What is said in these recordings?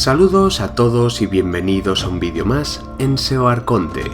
Saludos a todos y bienvenidos a un vídeo más en SEO Arconte.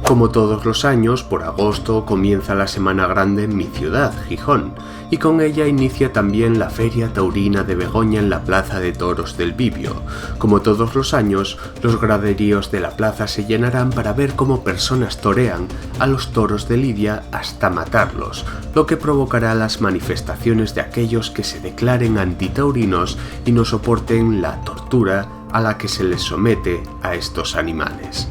Como todos los años, por agosto comienza la Semana Grande en mi ciudad, Gijón, y con ella inicia también la Feria Taurina de Begoña en la Plaza de Toros del Bibio. Como todos los años, los graderíos de la plaza se llenarán para ver cómo personas torean a los toros de lidia hasta matarlos, lo que provocará las manifestaciones de aquellos que se declaren antitaurinos y no soporten la tortura a la que se les somete a estos animales.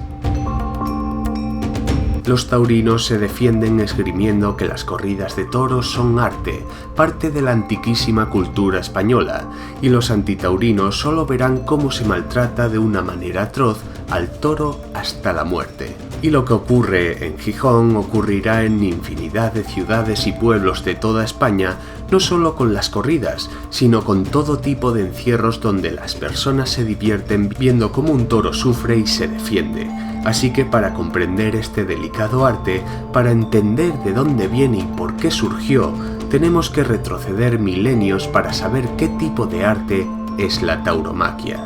Los taurinos se defienden esgrimiendo que las corridas de toros son arte, parte de la antiquísima cultura española, y los antitaurinos solo verán cómo se maltrata de una manera atroz al toro hasta la muerte. Y lo que ocurre en Gijón ocurrirá en infinidad de ciudades y pueblos de toda España, no solo con las corridas, sino con todo tipo de encierros donde las personas se divierten viendo cómo un toro sufre y se defiende. Así que para comprender este delicado arte, para entender de dónde viene y por qué surgió, tenemos que retroceder milenios para saber qué tipo de arte es la tauromaquia.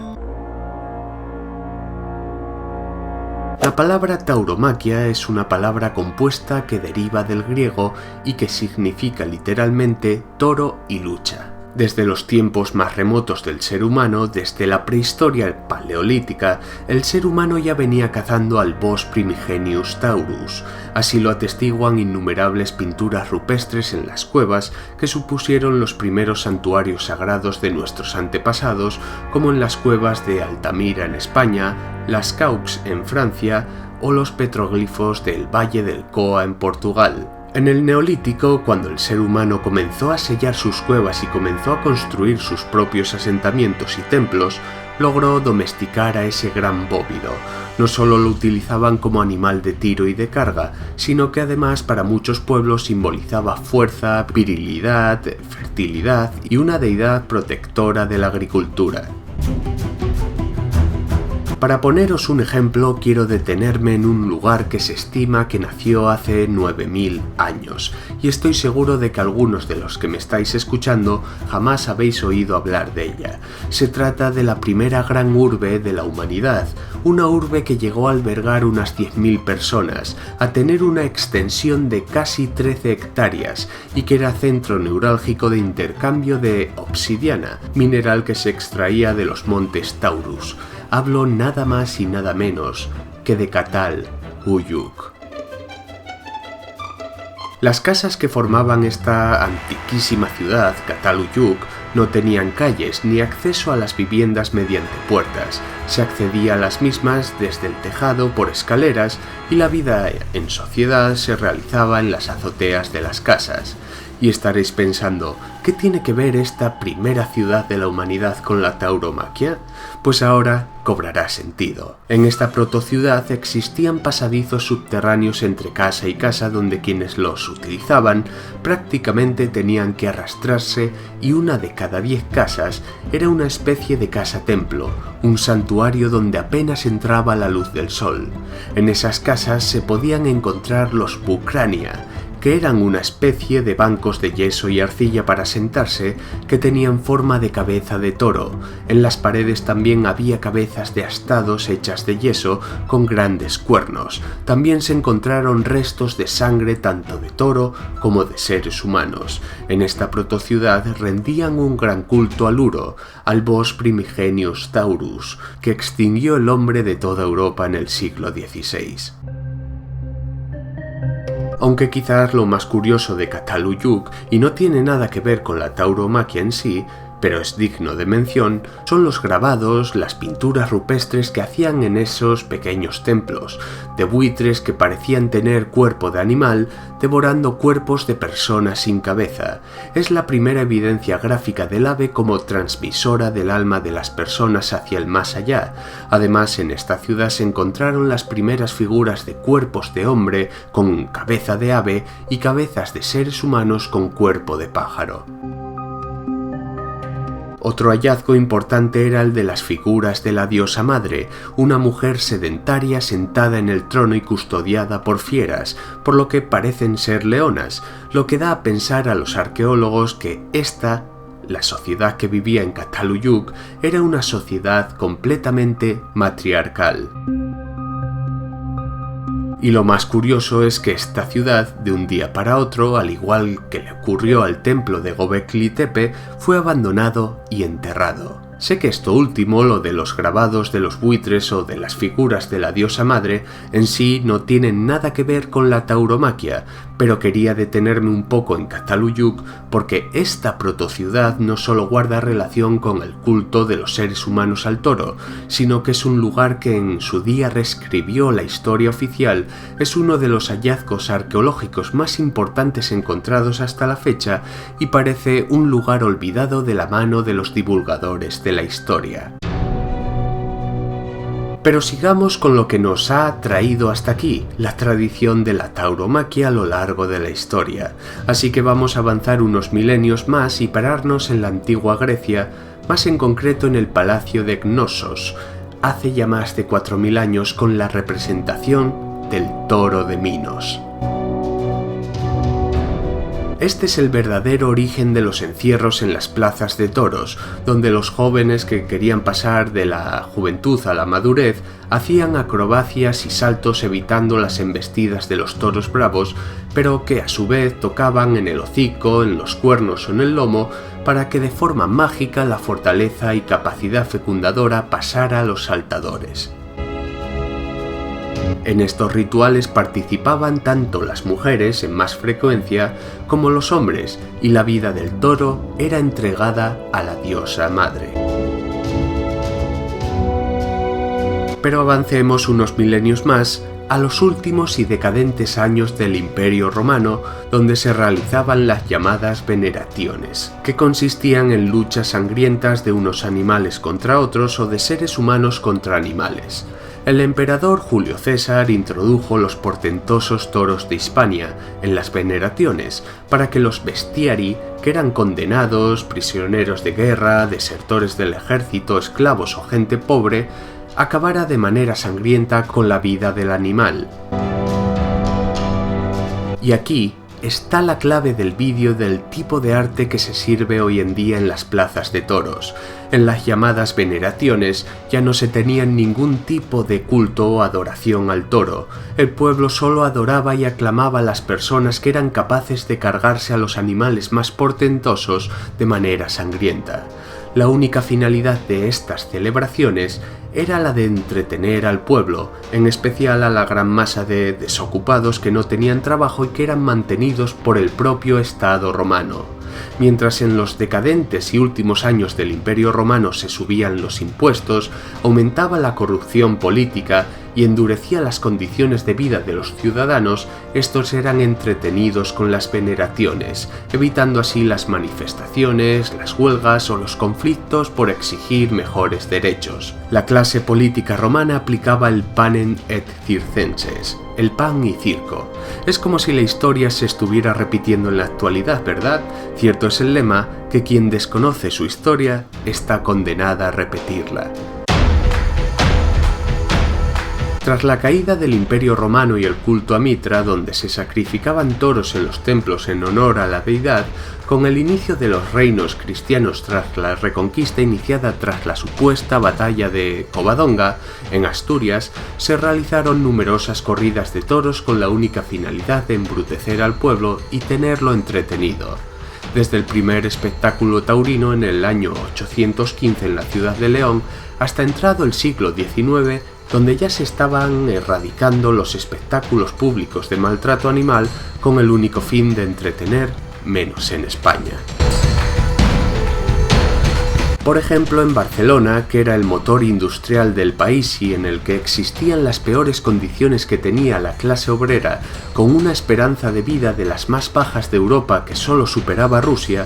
La palabra tauromaquia es una palabra compuesta que deriva del griego y que significa literalmente toro y lucha. Desde los tiempos más remotos del ser humano, desde la prehistoria paleolítica, el ser humano ya venía cazando al Bos primigenius taurus. Así lo atestiguan innumerables pinturas rupestres en las cuevas que supusieron los primeros santuarios sagrados de nuestros antepasados, como en las cuevas de Altamira en España, las Caux en Francia o los petroglifos del Valle del Coa en Portugal. En el Neolítico, cuando el ser humano comenzó a sellar sus cuevas y comenzó a construir sus propios asentamientos y templos, logró domesticar a ese gran bóvido. No solo lo utilizaban como animal de tiro y de carga, sino que además para muchos pueblos simbolizaba fuerza, virilidad, fertilidad y una deidad protectora de la agricultura. Para poneros un ejemplo, quiero detenerme en un lugar que se estima que nació hace 9000 años, y estoy seguro de que algunos de los que me estáis escuchando jamás habéis oído hablar de ella. Se trata de la primera gran urbe de la humanidad, una urbe que llegó a albergar unas 10.000 personas, a tener una extensión de casi 13 hectáreas y que era centro neurálgico de intercambio de obsidiana, mineral que se extraía de los montes Taurus. Hablo nada más y nada menos que de Catal Uyuk. Las casas que formaban esta antiquísima ciudad, Catal Uyuk, no tenían calles ni acceso a las viviendas mediante puertas. Se accedía a las mismas desde el tejado por escaleras y la vida en sociedad se realizaba en las azoteas de las casas. Y estaréis pensando, ¿qué tiene que ver esta primera ciudad de la humanidad con la tauromaquia? Pues ahora cobrará sentido. En esta protociudad existían pasadizos subterráneos entre casa y casa donde quienes los utilizaban prácticamente tenían que arrastrarse, y una de cada 10 casas era una especie de casa-templo, un santuario donde apenas entraba la luz del sol. En esas casas se podían encontrar los bucrania, que eran una especie de bancos de yeso y arcilla para sentarse que tenían forma de cabeza de toro. En las paredes también había cabezas de astados hechas de yeso con grandes cuernos. También se encontraron restos de sangre tanto de toro como de seres humanos. En esta protociudad rendían un gran culto al Uro, al Bos primigenius taurus, que extinguió el hombre de toda Europa en el siglo XVI. Aunque quizás lo más curioso de Catal Uyuk, y no tiene nada que ver con la tauromaquia en sí, pero es digno de mención, son los grabados, las pinturas rupestres que hacían en esos pequeños templos, de buitres que parecían tener cuerpo de animal, devorando cuerpos de personas sin cabeza. Es la primera evidencia gráfica del ave como transmisora del alma de las personas hacia el más allá. Además, en esta ciudad se encontraron las primeras figuras de cuerpos de hombre con cabeza de ave y cabezas de seres humanos con cuerpo de pájaro. Otro hallazgo importante era el de las figuras de la diosa madre, una mujer sedentaria sentada en el trono y custodiada por fieras, por lo que parecen ser leonas, lo que da a pensar a los arqueólogos que esta la sociedad que vivía en Cataluyuk era una sociedad completamente matriarcal. Y lo más curioso es que esta ciudad, de un día para otro, al igual que le ocurrió al templo de Göbekli Tepe, fue abandonado y enterrado. Sé que esto último, lo de los grabados de los buitres o de las figuras de la diosa madre, en sí no tienen nada que ver con la tauromaquia, pero quería detenerme un poco en Cataluyuk porque esta protociudad no solo guarda relación con el culto de los seres humanos al toro, sino que es un lugar que en su día reescribió la historia oficial, es uno de los hallazgos arqueológicos más importantes encontrados hasta la fecha y parece un lugar olvidado de la mano de los divulgadores de la historia. Pero sigamos con lo que nos ha traído hasta aquí, la tradición de la tauromaquia a lo largo de la historia. Así que vamos a avanzar unos milenios más y pararnos en la antigua Grecia, más en concreto en el palacio de Cnosos, hace ya más de 4000 años con la representación del toro de Minos. Este es el verdadero origen de los encierros en las plazas de toros, donde los jóvenes que querían pasar de la juventud a la madurez hacían acrobacias y saltos evitando las embestidas de los toros bravos, pero que a su vez tocaban en el hocico, en los cuernos o en el lomo, para que de forma mágica la fortaleza y capacidad fecundadora pasara a los saltadores. En estos rituales participaban tanto las mujeres en más frecuencia como los hombres, y la vida del toro era entregada a la diosa madre. Pero avancemos unos milenios más a los últimos y decadentes años del Imperio Romano, donde se realizaban las llamadas veneraciones, que consistían en luchas sangrientas de unos animales contra otros o de seres humanos contra animales. El emperador Julio César introdujo los portentosos toros de Hispania en las veneraciones para que los bestiari, que eran condenados, prisioneros de guerra, desertores del ejército, esclavos o gente pobre, acabara de manera sangrienta con la vida del animal. Y aquí está la clave del vídeo del tipo de arte que se sirve hoy en día en las plazas de toros. En las llamadas veneraciones ya no se tenía ningún tipo de culto o adoración al toro. El pueblo solo adoraba y aclamaba a las personas que eran capaces de cargarse a los animales más portentosos de manera sangrienta. La única finalidad de estas celebraciones era la de entretener al pueblo, en especial a la gran masa de desocupados que no tenían trabajo y que eran mantenidos por el propio Estado romano. Mientras en los decadentes y últimos años del Imperio Romano se subían los impuestos, aumentaba la corrupción política y endurecía las condiciones de vida de los ciudadanos, estos eran entretenidos con las veneraciones, evitando así las manifestaciones, las huelgas o los conflictos por exigir mejores derechos. La clase política romana aplicaba el panem et circenses, el pan y circo. Es como si la historia se estuviera repitiendo en la actualidad, ¿verdad? Cierto es el lema que quien desconoce su historia está condenada a repetirla. Tras la caída del Imperio Romano y el culto a Mitra, donde se sacrificaban toros en los templos en honor a la deidad, con el inicio de los reinos cristianos tras la reconquista iniciada tras la supuesta batalla de Covadonga, en Asturias, se realizaron numerosas corridas de toros con la única finalidad de embrutecer al pueblo y tenerlo entretenido. Desde el primer espectáculo taurino en el año 815 en la ciudad de León, hasta entrado el siglo XIX, donde ya se estaban erradicando los espectáculos públicos de maltrato animal con el único fin de entretener, menos en España. Por ejemplo, en Barcelona, que era el motor industrial del país y en el que existían las peores condiciones que tenía la clase obrera, con una esperanza de vida de las más bajas de Europa que solo superaba Rusia,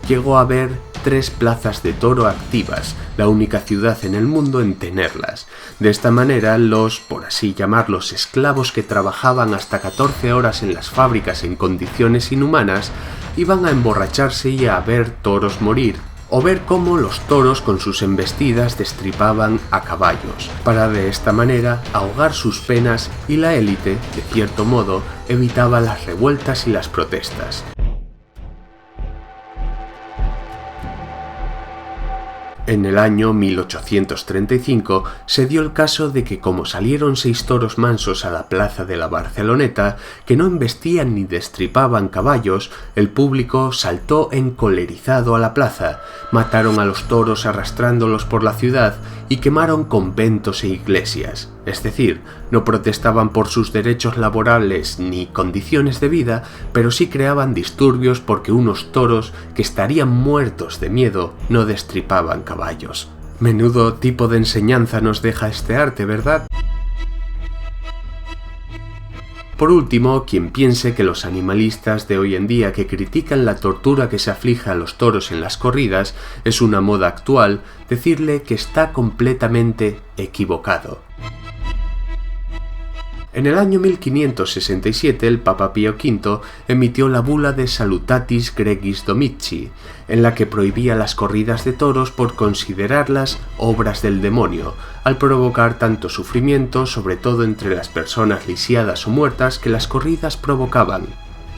llegó a haber 3 plazas de toro activas, la única ciudad en el mundo en tenerlas. De esta manera, los, por así llamarlos, esclavos que trabajaban hasta 14 horas en las fábricas en condiciones inhumanas, iban a emborracharse y a ver toros morir, o ver cómo los toros con sus embestidas destripaban a caballos, para de esta manera ahogar sus penas, y la élite, de cierto modo, evitaba las revueltas y las protestas. En el año 1835 se dio el caso de que como salieron 6 toros mansos a la plaza de la Barceloneta, que no embestían ni destripaban caballos, el público saltó encolerizado a la plaza, mataron a los toros arrastrándolos por la ciudad y quemaron conventos e iglesias. Es decir, no protestaban por sus derechos laborales ni condiciones de vida, pero sí creaban disturbios porque unos toros que estarían muertos de miedo no destripaban caballos. Menudo tipo de enseñanza nos deja este arte, ¿verdad? Por último, quien piense que los animalistas de hoy en día que critican la tortura que se aflige a los toros en las corridas es una moda actual, decirle que está completamente equivocado. En el año 1567 el Papa Pío V emitió la bula de Salutatis Gregis Domitii, en la que prohibía las corridas de toros por considerarlas obras del demonio, al provocar tanto sufrimiento, sobre todo entre las personas lisiadas o muertas, que las corridas provocaban.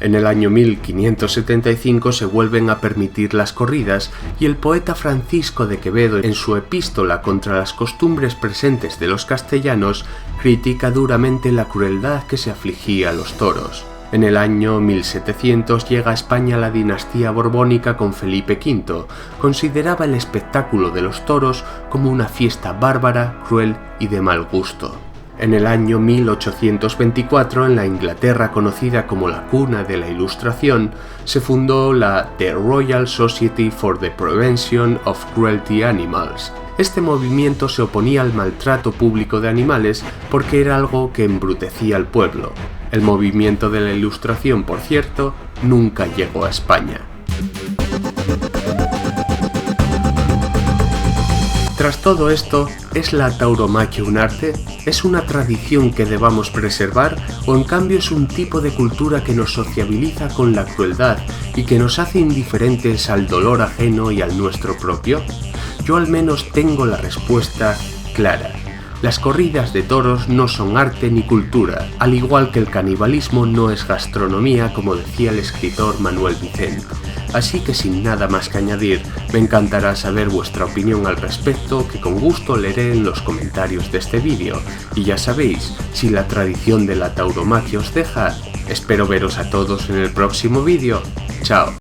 En el año 1575 se vuelven a permitir las corridas y el poeta Francisco de Quevedo, en su epístola contra las costumbres presentes de los castellanos, critica duramente la crueldad que se afligía a los toros. En el año 1700 llega a España la dinastía borbónica con Felipe V. Consideraba el espectáculo de los toros como una fiesta bárbara, cruel y de mal gusto. En el año 1824, en la Inglaterra conocida como la cuna de la Ilustración, se fundó la The Royal Society for the Prevention of Cruelty Animals. Este movimiento se oponía al maltrato público de animales porque era algo que embrutecía al pueblo. El movimiento de la Ilustración, por cierto, nunca llegó a España. Tras todo esto, ¿es la tauromaquia un arte? ¿Es una tradición que debamos preservar? ¿O en cambio es un tipo de cultura que nos sociabiliza con la crueldad y que nos hace indiferentes al dolor ajeno y al nuestro propio? Yo al menos tengo la respuesta clara. Las corridas de toros no son arte ni cultura, al igual que el canibalismo no es gastronomía, como decía el escritor Manuel Vicent. Así que sin nada más que añadir, me encantará saber vuestra opinión al respecto, que con gusto leeré en los comentarios de este vídeo. Y ya sabéis, si la tradición de la tauromaquia os deja, espero veros a todos en el próximo vídeo. ¡Chao!